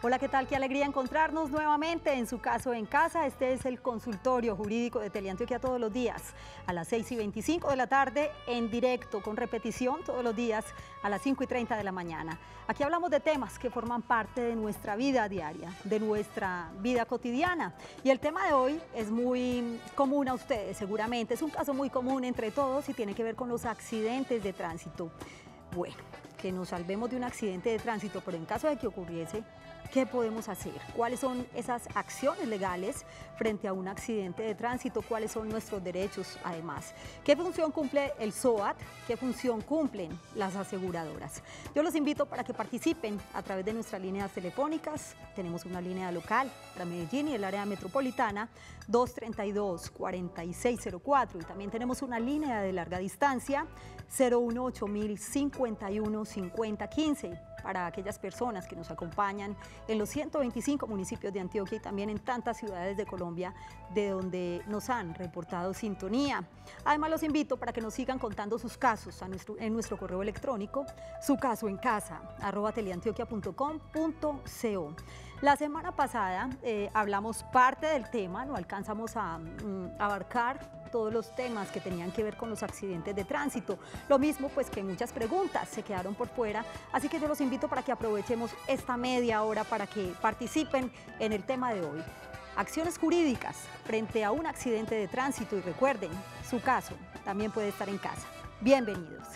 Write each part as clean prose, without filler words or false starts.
Hola, ¿qué tal? Qué alegría encontrarnos nuevamente en su caso en casa. Este es el consultorio jurídico de Teleantioquia todos los días a las 6:25 de la tarde en directo, con repetición todos los días a las 5:30 de la mañana. Aquí hablamos de temas que forman parte de nuestra vida diaria, de nuestra vida cotidiana. Y el tema de hoy es muy común a ustedes, seguramente. Es un caso muy común entre todos y tiene que ver con los accidentes de tránsito. Bueno, que nos salvemos de un accidente de tránsito, pero en caso de que ocurriese, ¿qué podemos hacer? ¿Cuáles son esas acciones legales frente a un accidente de tránsito? ¿Cuáles son nuestros derechos además? ¿Qué función cumple el SOAT? ¿Qué función cumplen las aseguradoras? Yo los invito para que participen a través de nuestras líneas telefónicas. Tenemos una línea local para Medellín y el área metropolitana, 232-4604. Y también tenemos una línea de larga distancia, 018-051-5015. Para aquellas personas que nos acompañan en los 125 municipios de Antioquia y también en tantas ciudades de Colombia de donde nos han reportado sintonía. Además, los invito para que nos sigan contando sus casos en nuestro correo electrónico, sucasoencasa@teleantioquia.com.co. La semana pasada hablamos parte del tema, no alcanzamos a abarcar todos los temas que tenían que ver con los accidentes de tránsito. Lo mismo pues que muchas preguntas se quedaron por fuera, así que yo los invito para que aprovechemos esta media hora para que participen en el tema de hoy. Acciones jurídicas frente a un accidente de tránsito y recuerden, su caso también puede estar en casa. Bienvenidos.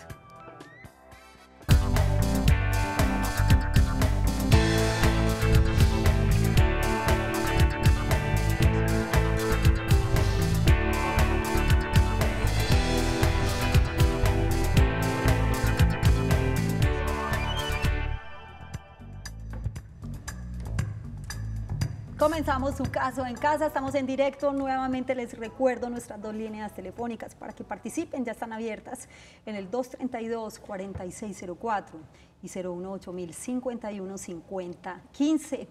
Comenzamos su caso en casa, estamos en directo, nuevamente les recuerdo nuestras dos líneas telefónicas para que participen, ya están abiertas en el 232-4604 y 018-051-5015.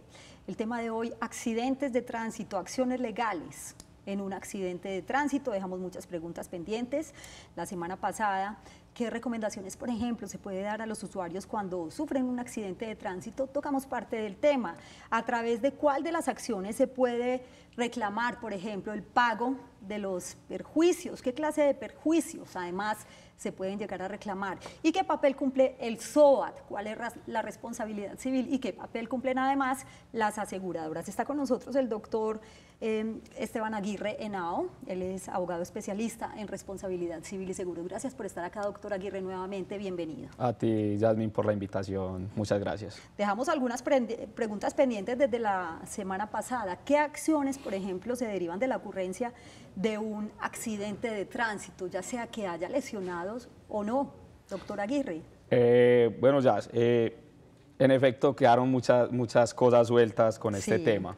El tema de hoy, accidentes de tránsito, acciones legales en un accidente de tránsito. Dejamos muchas preguntas pendientes la semana pasada. ¿Qué recomendaciones, por ejemplo, se puede dar a los usuarios cuando sufren un accidente de tránsito? Tocamos parte del tema. ¿A través de cuál de las acciones se puede reclamar, por ejemplo, el pago de los perjuicios? ¿Qué clase de perjuicios, además, se pueden llegar a reclamar? ¿Y qué papel cumple el SOAT? ¿Cuál es la responsabilidad civil? ¿Y qué papel cumplen, además, las aseguradoras? Está con nosotros el doctor Esteban Aguirre Henao. Él es abogado especialista en responsabilidad civil y seguros. Gracias por estar acá, doctor Aguirre, nuevamente. Bienvenido. A ti, Yasmin, por la invitación. Muchas gracias. Dejamos algunas preguntas pendientes desde la semana pasada. ¿Qué acciones, por ejemplo, se derivan de la ocurrencia de un accidente de tránsito, ya sea que haya lesionados o no, doctor Aguirre? Bueno, Yas, en efecto quedaron muchas cosas sueltas con este tema.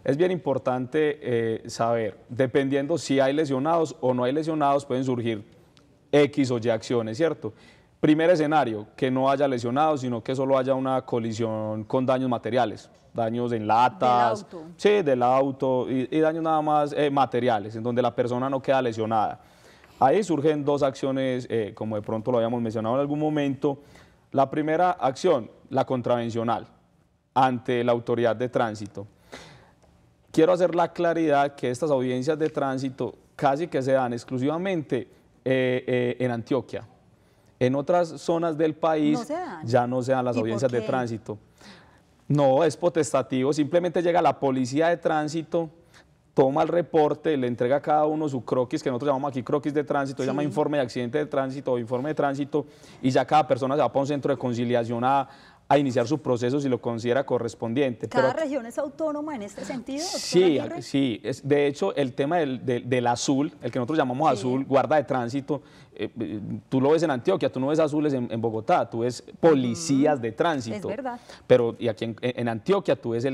Es bien importante saber, dependiendo si hay lesionados o no hay lesionados, pueden surgir X o Y acciones, ¿cierto? Primer escenario, que no haya lesionados, sino que solo haya una colisión con daños materiales, daños en latas, del auto. Sí, del auto y daños nada más materiales, en donde la persona no queda lesionada. Ahí surgen dos acciones, como de pronto lo habíamos mencionado en algún momento. La primera acción, la contravencional, ante la autoridad de tránsito. Quiero hacer la claridad que estas audiencias de tránsito casi que se dan exclusivamente en Antioquia. En otras zonas del país ya no se dan las audiencias de tránsito. No, es potestativo, simplemente llega la policía de tránsito, toma el reporte, le entrega a cada uno su croquis, que nosotros llamamos aquí croquis de tránsito, se llama informe de accidente de tránsito o informe de tránsito, y ya cada persona se va para un centro de conciliación a iniciar su proceso si lo considera correspondiente. ¿Cada región es autónoma en este sentido, doctor Sí, Aguirre? sí. De hecho, el tema del azul, el que nosotros llamamos azul, guarda de tránsito, tú lo ves en Antioquia, tú no ves azules en Bogotá, tú ves policías de tránsito. Es verdad. Pero y aquí en Antioquia tú ves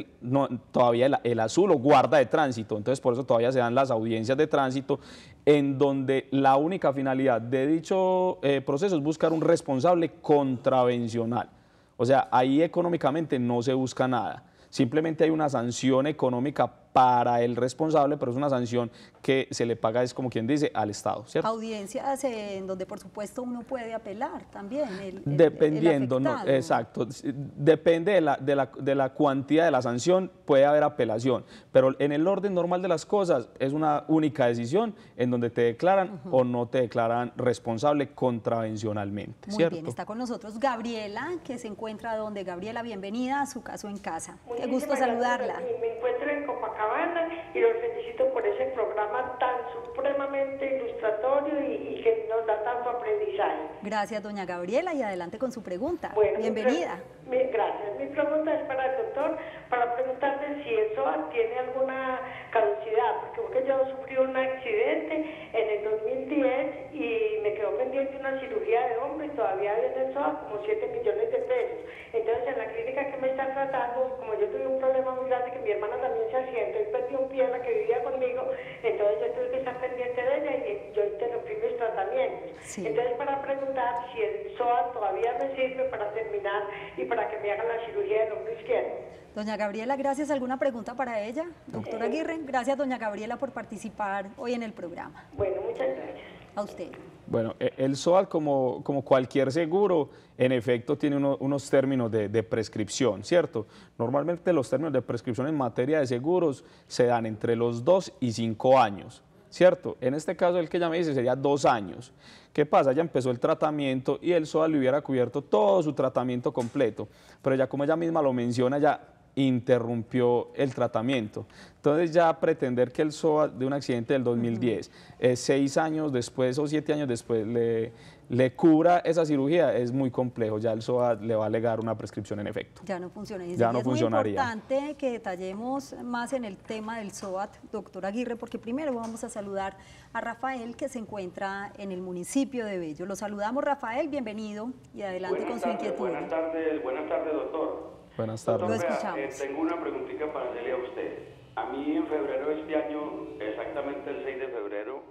todavía el azul o guarda de tránsito, entonces por eso todavía se dan las audiencias de tránsito, en donde la única finalidad de dicho proceso es buscar un responsable contravencional. O sea, ahí económicamente no se busca nada, simplemente hay una sanción económica para el responsable, pero es una sanción que se le paga, es como quien dice, al Estado, ¿cierto? Audiencias en donde por supuesto uno puede apelar también. Dependiendo, el no, afectado. exacto, depende de la cuantía de la sanción, puede haber apelación, pero en el orden normal de las cosas es una única decisión en donde te declaran o no te declaran responsable contravencionalmente, Muy ¿cierto? bien, está con nosotros Gabriela, que se encuentra donde. Gabriela, bienvenida a Su Caso en Casa. Qué gusto Muchísimas saludarla. gracias. Me encuentro en Copacabana y los felicito por ese programa tan supremamente ilustratorio y que nos da tanto aprendizaje. Gracias, doña Gabriela, y adelante con su pregunta. Bueno, bienvenida. Gracias. Mi pregunta es para el doctor, para preguntarle si el SOAT tiene alguna caducidad, porque yo sufrí un accidente en el 2010 y me quedó pendiente una cirugía de hombro y todavía viene el SOAT como 7 millones de pesos. Entonces, en la clínica que me están tratando, como yo tuve un problema muy grande, que mi hermana también se accidentó y perdió un pie, la que vivía conmigo, entonces yo tuve que estar pendiente de ella y yo interrumpí mis tratamientos. Sí. Entonces, para preguntar si el SOAT todavía me sirve para terminar y para que me hagan la cirugía del hombro izquierdo. Doña Gabriela, gracias. ¿Alguna pregunta para ella? Doctora Aguirre, gracias, doña Gabriela, por participar hoy en el programa. Bueno, muchas gracias. A usted. Bueno, el SOAT, como cualquier seguro, en efecto tiene unos términos de prescripción, ¿cierto? Normalmente los términos de prescripción en materia de seguros se dan entre los 2 y 5 años, ¿cierto? En este caso, el que ella me dice sería 2 años. ¿Qué pasa? Ya empezó el tratamiento y el SOAT le hubiera cubierto todo su tratamiento completo, pero ya como ella misma lo menciona, ya interrumpió el tratamiento. Entonces ya pretender que el SOAT de un accidente del 2010, 6 años después o 7 años después le cubra esa cirugía es muy complejo, ya el SOAT le va a alegar una prescripción en efecto. Ya no funciona. Y Ya no es funcionaría. muy importante que detallemos más en el tema del SOAT, doctor Aguirre, porque primero vamos a saludar a Rafael, que se encuentra en el municipio de Bello. Lo saludamos, Rafael, bienvenido y adelante con su inquietud. Buenas tardes, doctor. Buenas tardes. Lo Doctor, escuchamos. tengo una preguntita para hacerle a usted. A mí en febrero de este año, exactamente el 6 de febrero,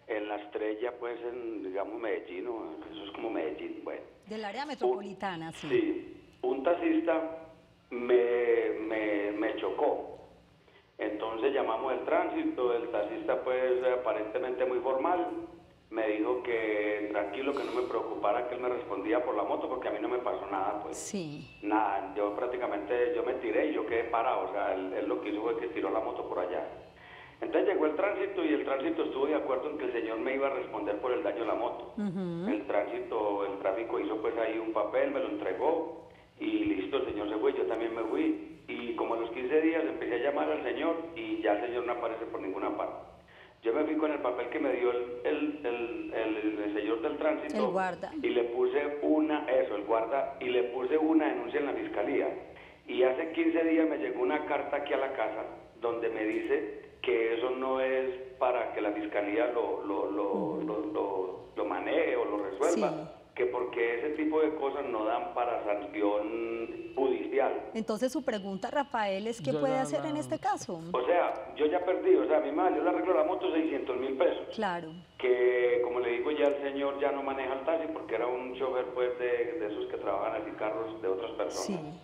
en La Estrella, pues en, digamos, Medellín, o eso es como Medellín, bueno. Del área metropolitana, sí. Sí, un taxista me chocó. Entonces llamamos el tránsito, el taxista pues aparentemente muy formal, me dijo que tranquilo, que no me preocupara, que él me respondía por la moto, porque a mí no me pasó nada, pues. Sí. Nada, yo prácticamente, yo me tiré y yo quedé parado, o sea, él lo que hizo fue que tiró la moto por allá. Entonces llegó el tránsito y el tránsito estuvo de acuerdo en que el señor me iba a responder por el daño a la moto. El tráfico hizo pues ahí un papel, me lo entregó y listo, el señor se fue, yo también me fui. Y como a los 15 días empecé a llamar al señor y ya el señor no aparece por ninguna parte. Yo me fui con el papel que me dio el señor del tránsito. El guarda. Y le puse el guarda, y le puse una denuncia en la fiscalía. Y hace 15 días me llegó una carta aquí a la casa donde me dice que eso no es para que la fiscalía lo maneje o lo resuelva. Sí. Que porque ese tipo de cosas no dan para sanción judicial. Entonces su pregunta, Rafael, es ¿qué puede hacer en este caso? O sea, yo ya perdí, o sea, a mí yo le arreglo la moto 600.000 pesos. Claro. Que, como le digo, ya el señor ya no maneja el taxi porque era un chofer, pues, de esos que trabajan así, carros de otras personas. Sí.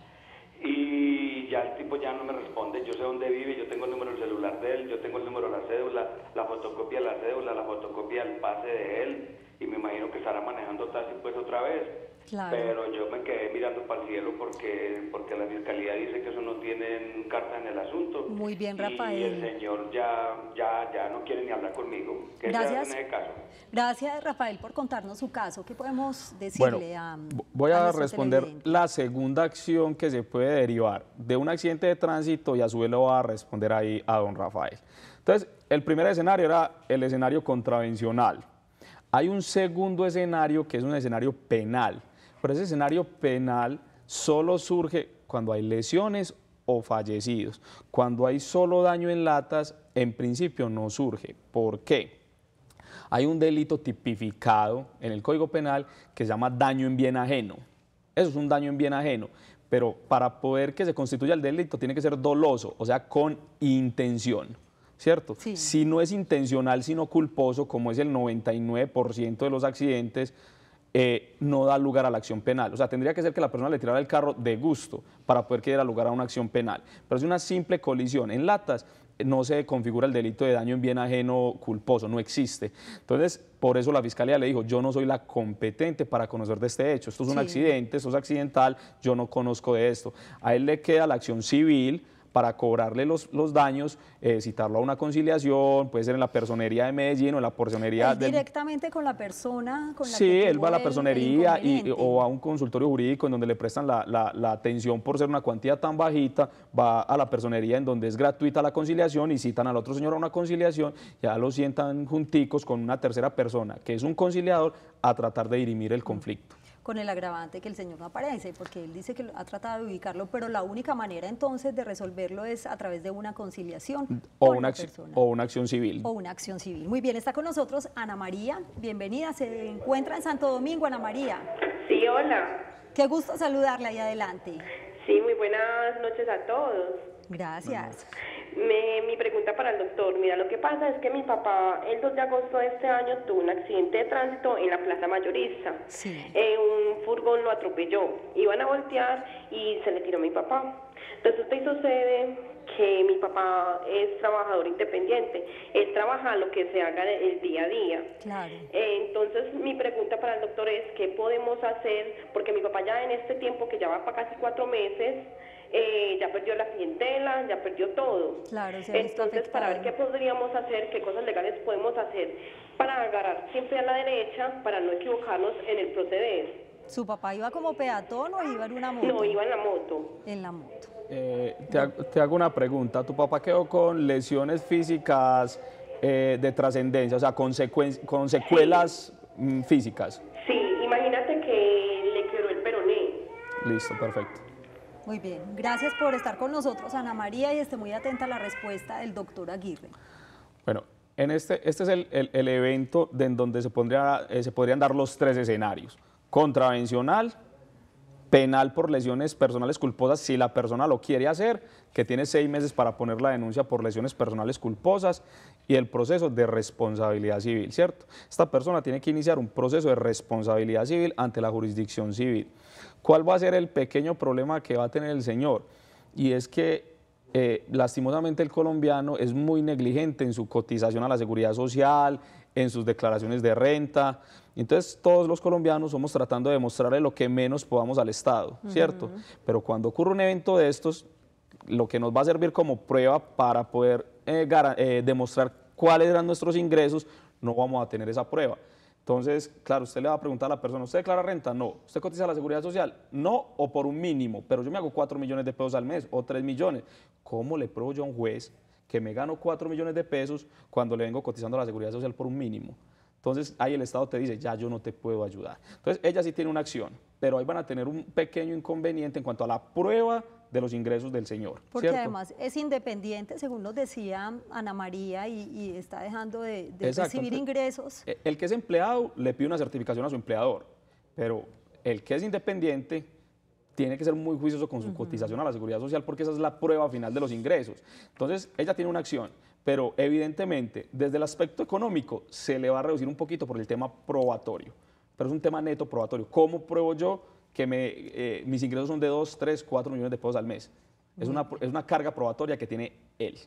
Y ya el tipo ya no me responde, yo sé dónde vive, yo tengo el número del celular de él, yo tengo el número de la cédula, la fotocopia de la cédula, la fotocopia del pase de él, y me imagino que estará manejando taxi pues otra vez. Claro. Pero yo me quedé mirando para el cielo porque la fiscalía dice que eso no tienen carta en el asunto. Muy bien, Y Rafael. el señor ya no quiere ni hablar conmigo. ¿Qué se hace en ese caso? Gracias, Rafael, por contarnos su caso. ¿Qué podemos decirle Bueno, voy a nuestros responder televidentes? la segunda acción que se puede derivar de un accidente de tránsito y a su vez lo voy a responder ahí a don Rafael. Entonces, el primer escenario era el escenario contravencional. Hay un segundo escenario que es un escenario penal, pero ese escenario penal solo surge cuando hay lesiones o fallecidos. Cuando hay solo daño en latas, en principio no surge. ¿Por qué? Hay un delito tipificado en el Código Penal que se llama daño en bien ajeno. Eso es un daño en bien ajeno, pero para poder que se constituya el delito tiene que ser doloso, o sea, con intención, ¿cierto? Sí. Si no es intencional, sino culposo, como es el 99% de los accidentes, no da lugar a la acción penal. O sea, tendría que ser que la persona le tirara el carro de gusto para poder que diera lugar a una acción penal. Pero es una simple colisión en latas, no se configura el delito de daño en bien ajeno culposo, no existe. Entonces, por eso la Fiscalía le dijo, yo no soy la competente para conocer de este hecho, esto es un accidente, esto es accidental, yo no conozco de esto. A él le queda la acción civil para cobrarle los daños, citarlo a una conciliación, puede ser en la personería de Medellín o en la personería directamente con la persona con la sí, que él va a la el personería inconveniente. o a un consultorio jurídico en donde le prestan la atención por ser una cuantía tan bajita, va a la personería en donde es gratuita la conciliación y citan al otro señor a una conciliación, ya lo sientan junticos con una tercera persona, que es un conciliador, a tratar de dirimir el conflicto. Con el agravante que el señor no aparece, porque él dice que ha tratado de ubicarlo, pero la única manera entonces de resolverlo es a través de una conciliación O con una, la persona. o una acción civil. O una acción civil. Muy bien, está con nosotros Ana María, bienvenida, se encuentra en Santo Domingo, Ana María. Sí, hola. Qué gusto saludarla y adelante. Sí, muy buenas noches a todos. Gracias. Mi pregunta para el doctor, mira, lo que pasa es que mi papá el 2 de agosto de este año tuvo un accidente de tránsito en la Plaza Mayorista. Sí. Un furgón lo atropelló, iban a voltear y se le tiró a mi papá. Resulta y sucede que mi papá es trabajador independiente, él trabaja lo que se haga el día a día. Claro. Entonces mi pregunta para el doctor es, ¿qué podemos hacer? Porque mi papá ya en este tiempo, que ya va para casi 4 meses, ya perdió la clientela, ya perdió todo. Claro, se ha visto Entonces, para ver qué podríamos hacer, qué cosas legales podemos hacer para agarrar siempre a la derecha, para no equivocarnos en el proceder. ¿Su papá iba como peatón o iba en una moto? No, iba en la moto. En la moto. Te hago una pregunta, ¿tu papá quedó con lesiones físicas de trascendencia, o sea, con secuelas físicas? Sí, imagínate que le quebró el peroné. Listo, perfecto. Muy bien, gracias por estar con nosotros, Ana María, y esté muy atenta a la respuesta del doctor Aguirre. Bueno, este es el evento en donde se podrían dar los 3 escenarios. Contravencional, penal por lesiones personales culposas, si la persona lo quiere hacer, que tiene 6 meses para poner la denuncia por lesiones personales culposas, y el proceso de responsabilidad civil, ¿cierto? Esta persona tiene que iniciar un proceso de responsabilidad civil ante la jurisdicción civil. ¿Cuál va a ser el pequeño problema que va a tener el señor? Y es que lastimosamente el colombiano es muy negligente en su cotización a la seguridad social, en sus declaraciones de renta. Entonces todos los colombianos somos tratando de demostrarle lo que menos podamos al Estado, ¿cierto? Pero cuando ocurre un evento de estos, lo que nos va a servir como prueba para poder demostrar cuáles eran nuestros ingresos, no vamos a tener esa prueba. Entonces, claro, usted le va a preguntar a la persona, ¿usted declara renta? No. ¿Usted cotiza a la seguridad social? No, o por un mínimo, pero yo me hago 4 millones de pesos al mes o 3 millones. ¿Cómo le pruebo yo a un juez que me gano 4 millones de pesos cuando le vengo cotizando a la seguridad social por un mínimo? Entonces, ahí el Estado te dice, ya yo no te puedo ayudar. Entonces, ella sí tiene una acción, pero ahí van a tener un pequeño inconveniente en cuanto a la prueba de los ingresos del señor. Porque ¿cierto? además es independiente, según nos decía Ana María, y está dejando de Exacto. recibir ingresos. El que es empleado le pide una certificación a su empleador, pero el que es independiente tiene que ser muy juicioso con su cotización a la seguridad social, porque esa es la prueba final de los ingresos. Entonces, ella tiene una acción, pero evidentemente desde el aspecto económico se le va a reducir un poquito por el tema probatorio, pero es un tema neto probatorio. ¿Cómo pruebo yo que mis ingresos son de 2, 3, 4 millones de pesos al mes? Es una carga probatoria que tiene él.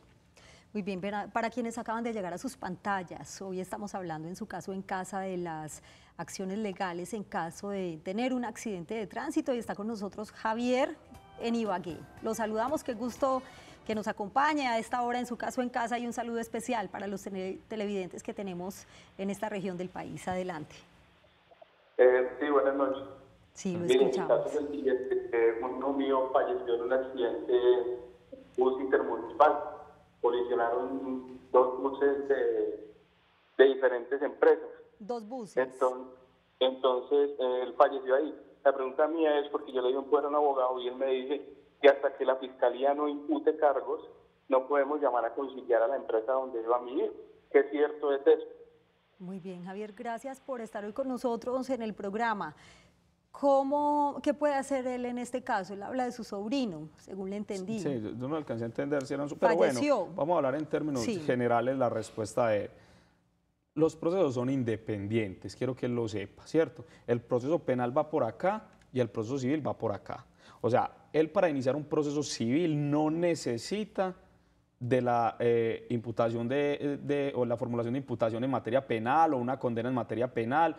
Muy bien, para quienes acaban de llegar a sus pantallas, hoy estamos hablando en su caso en casa de las acciones legales en caso de tener un accidente de tránsito, y está con nosotros Javier en Ibagué. Lo saludamos, qué gusto que nos acompañe a esta hora en su caso en casa, y un saludo especial para los televidentes que tenemos en esta región del país. Adelante. Sí, buenas noches. Sí, lo Miren, escuchamos. mi caso es el siguiente. Un hijo mío falleció en un accidente bus intermunicipal. Colisionaron 2 buses de diferentes empresas. 2 buses. Entonces él falleció ahí. La pregunta mía es, porque yo le di un poder a un abogado y él me dice que hasta que la fiscalía no impute cargos, no podemos llamar a conciliar a la empresa donde iba mi hijo. ¿Qué cierto es eso? Muy bien, Javier, gracias por estar hoy con nosotros en el programa. ¿Qué puede hacer él en este caso? Él habla de su sobrino, según le entendí. Sí, yo no alcancé a entender si eran pero bueno, vamos a hablar en términos generales la respuesta de los procesos son independientes, quiero que él lo sepa, ¿cierto? El proceso penal va por acá y el proceso civil va por acá. O sea, él para iniciar un proceso civil no necesita de la imputación o la formulación de imputación en materia penal o una condena en materia penal.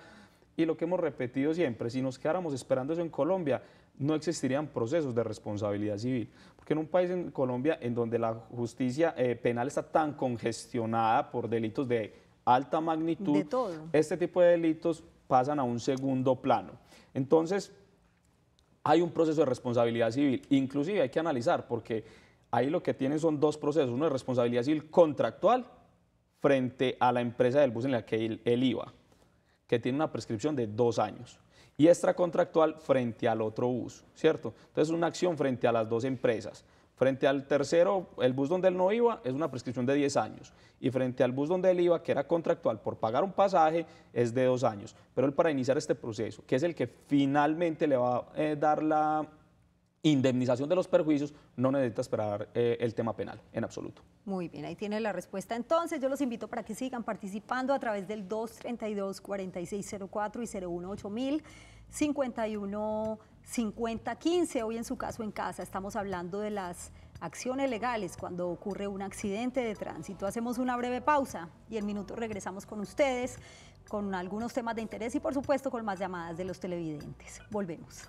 Y lo que hemos repetido siempre, si nos quedáramos esperando eso en Colombia, no existirían procesos de responsabilidad civil. Porque en un país en Colombia en donde la justicia penal está tan congestionada por delitos de alta magnitud, este tipo de delitos pasan a un segundo plano. Entonces, hay un proceso de responsabilidad civil, inclusive hay que analizar, porque ahí lo que tienen son dos procesos, uno de responsabilidad civil contractual frente a la empresa del bus en la que él iba, que tiene una prescripción de 2 años, y extracontractual frente al otro bus, ¿cierto? Entonces, una acción frente a las dos empresas. Frente al tercero, el bus donde él no iba, es una prescripción de 10 años. Y frente al bus donde él iba, que era contractual por pagar un pasaje, es de 2 años. Pero él, para iniciar este proceso, que es el que finalmente le va a dar la indemnización de los perjuicios, no necesita esperar el tema penal, en absoluto. Muy bien, ahí tiene la respuesta. Entonces, yo los invito para que sigan participando a través del 232-4604 y 018-515015. Hoy en Su Caso en Casa estamos hablando de las acciones legales cuando ocurre un accidente de tránsito. Hacemos una breve pausa y en minutos regresamos con ustedes con algunos temas de interés y por supuesto con más llamadas de los televidentes. Volvemos.